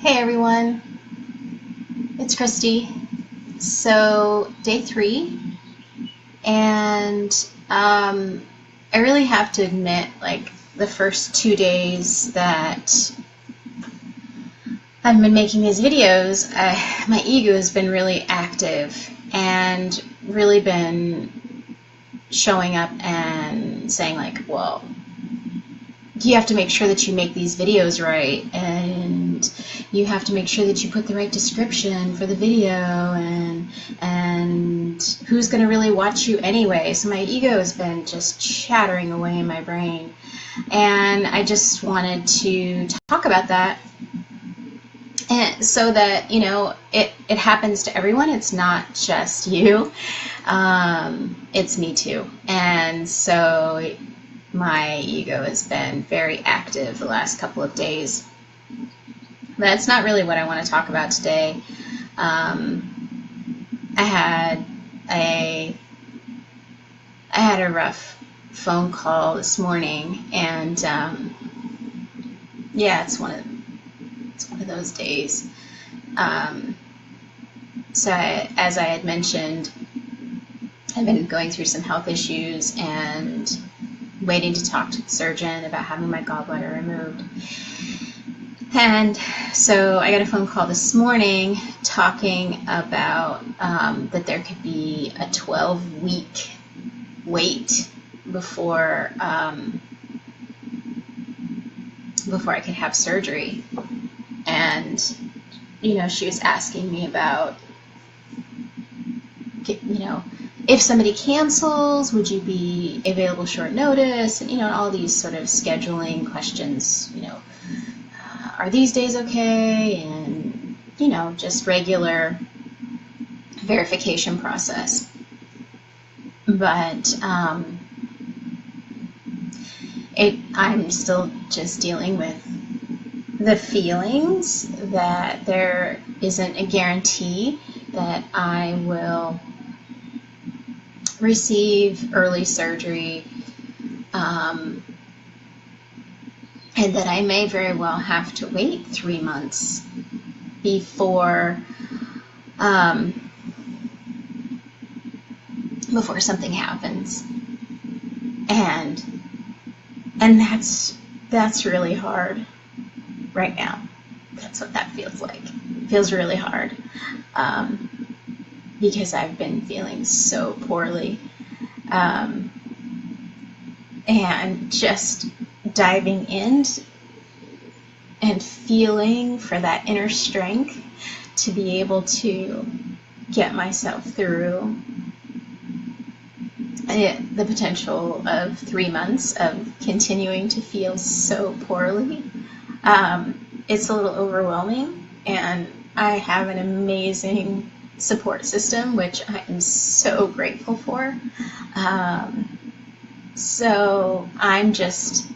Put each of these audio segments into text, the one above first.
Hey everyone, it's Christy. So day 3, and I really have to admit, like the first 2 days that I've been making these videos, my ego has been really active and really been showing up and saying like, well, you have to make sure that you make these videos right, and you have to make sure that you put the right description for the video, and who's going to really watch you anyway. So my ego has been just chattering away in my brain, and I just wanted to talk about that, and so that it happens to everyone. It's not just you. It's me too. And so my ego has been very active the last couple of days. That's not really what I want to talk about today. I had a rough phone call this morning, and yeah, it's one of those days. As I had mentioned, I've been going through some health issues and waiting to talk to the surgeon about having my gallbladder removed. And so I got a phone call this morning talking about that there could be a 12-week wait before I could have surgery. And she was asking me about, if somebody cancels, would you be available short notice? And, all these sort of scheduling questions, are these days okay? And, just regular verification process. But I'm still just dealing with the feelings that there isn't a guarantee that I will receive early surgery, and that I may very well have to wait 3 months before something happens, and that's really hard right now. That's what that feels like. It feels really hard. Because I've been feeling so poorly, and just diving in and feeling for that inner strength to be able to get myself through the potential of 3 months of continuing to feel so poorly. It's a little overwhelming, and I have an amazing support system, which I am so grateful for. So I'm just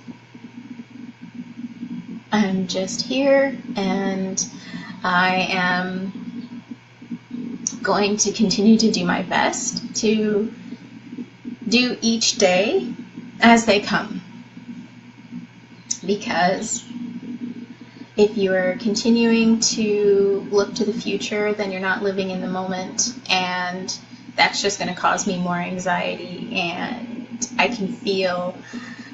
here, and I am going to continue to do my best to do each day as they come, because if you are continuing to look to the future, then you're not living in the moment, and that's just going to cause me more anxiety, and I can feel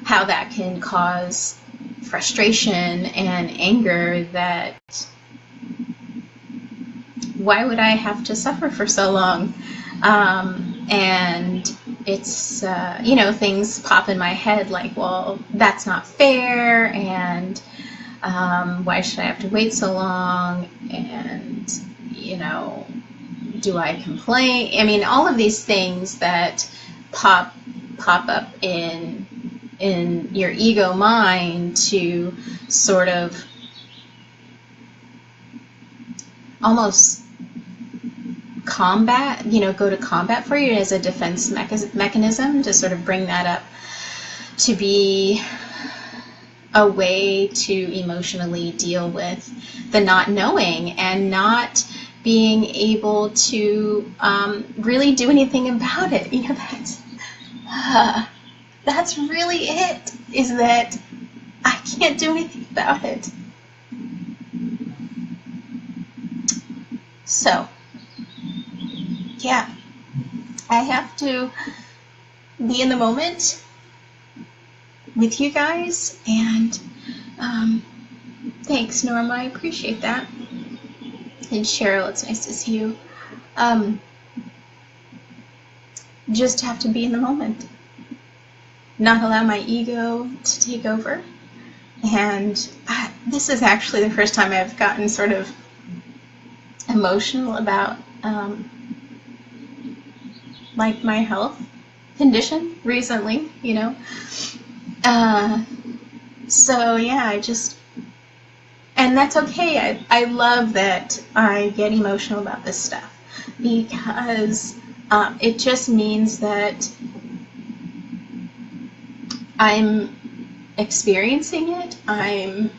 how that can cause frustration and anger. That why would I have to suffer for so long? And it's things pop in my head like, well, that's not fair, and why should I have to wait so long? And, do I complain? I mean, all of these things that pop up in your ego mind to sort of almost combat, go to combat for you as a defense mechanism, to sort of bring that up to be a way to emotionally deal with the not knowing and not being able to really do anything about it. That's really it, is that I can't do anything about it. So, yeah, I have to be in the moment with you guys, and thanks, Norma. I appreciate that. And Cheryl, it's nice to see you. Just have to be in the moment, not allow my ego to take over. And this is actually the first time I've gotten sort of emotional about like my health condition recently, you know. So yeah, and that's okay. I love that I get emotional about this stuff, because it just means that I'm experiencing it, I'm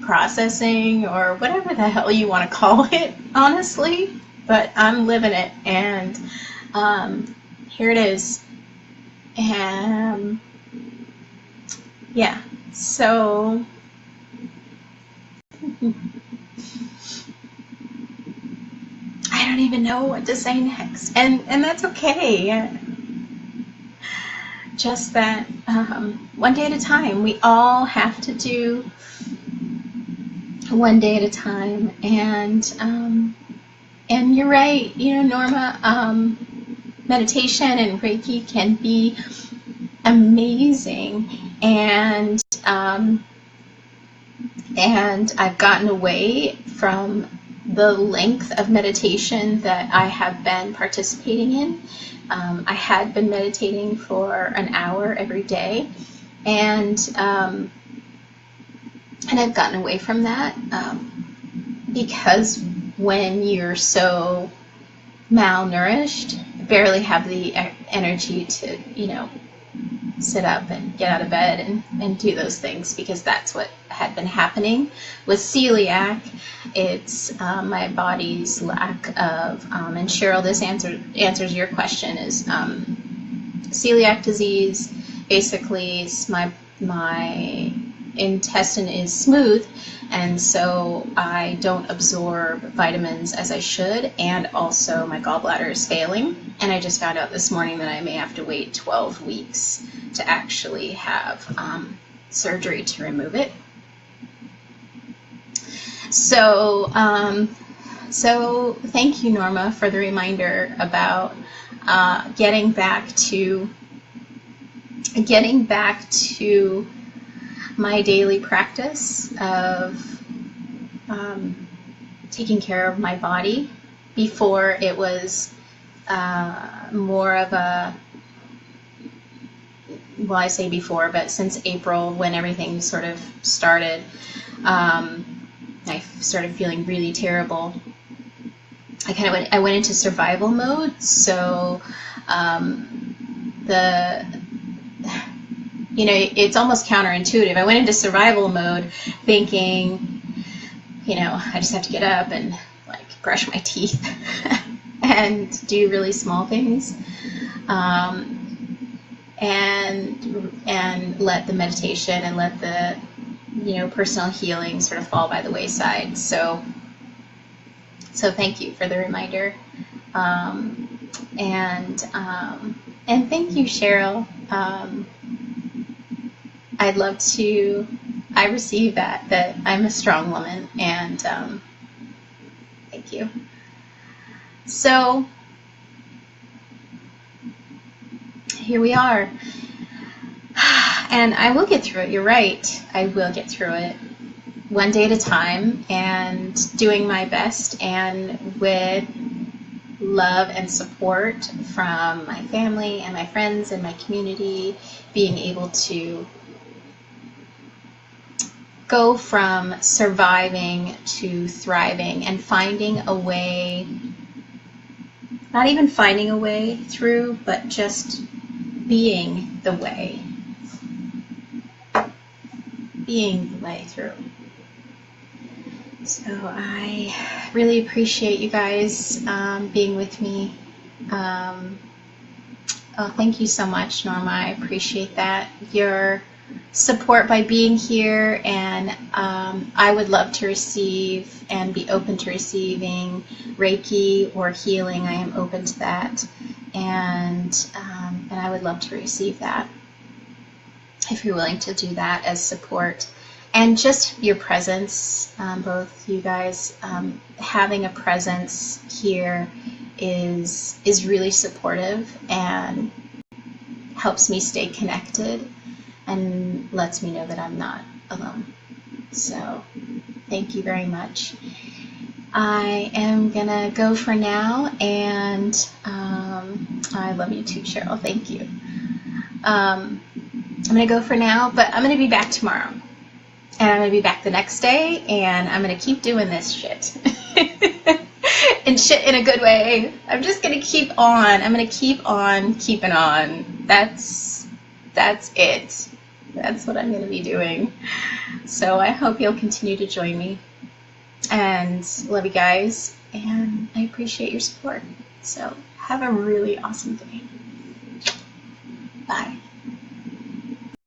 processing, or whatever the hell you want to call it, honestly, but I'm living it, and here it is. And yeah, so I don't even know what to say next, and that's okay. Just that one day at a time. We all have to do one day at a time, and you're right, you know, Norma. Meditation and Reiki can be amazing, and I've gotten away from the length of meditation that I have been participating in. I had been meditating for an hour every day, and I've gotten away from that because when you're so malnourished, barely have the energy to, you know, sit up and get out of bed and do those things, because that's what had been happening with celiac. It's my body's lack of, and Cheryl, this answers your question, is celiac disease. Basically, my intestine is smooth, and so I don't absorb vitamins as I should, and also my gallbladder is failing, and I just found out this morning that I may have to wait 12 weeks to actually have surgery to remove it. So thank you, Norma, for the reminder about getting back to my daily practice of taking care of my body. Before, it was more of a, well, I say before, but since April, when everything sort of started, I started feeling really terrible. I went into survival mode. So it's almost counterintuitive. I went into survival mode thinking, you know, I just have to get up and like brush my teeth and do really small things, and let the meditation and let the, you know, personal healing sort of fall by the wayside. So thank you for the reminder, and thank you, Cheryl. I receive that I'm a strong woman, and thank you. So here we are, and I will get through it. You're right, I will get through it one day at a time, and doing my best, and with love and support from my family and my friends and my community, being able to go from surviving to thriving, and finding a way, not even finding a way through, but just being the way through. So I really appreciate you guys being with me. Oh, thank you so much, Norma. I appreciate that. Your support by being here, and I would love to receive and be open to receiving Reiki or healing. I am open to that, and I would love to receive that if you're willing to do that as support. And just your presence, both you guys, having a presence here is really supportive and helps me stay connected and lets me know that I'm not alone. So thank you very much. I am gonna go for now, and I love you too, Cheryl. Thank you. I'm gonna go for now, but I'm gonna be back tomorrow, and I'm gonna be back the next day, and I'm gonna keep doing this shit. And shit in a good way. I'm just gonna keep on. I'm gonna keep on keeping on. That's it. That's what I'm gonna be doing. So I hope you'll continue to join me. And love you guys, and I appreciate your support. So have a really awesome day. Bye.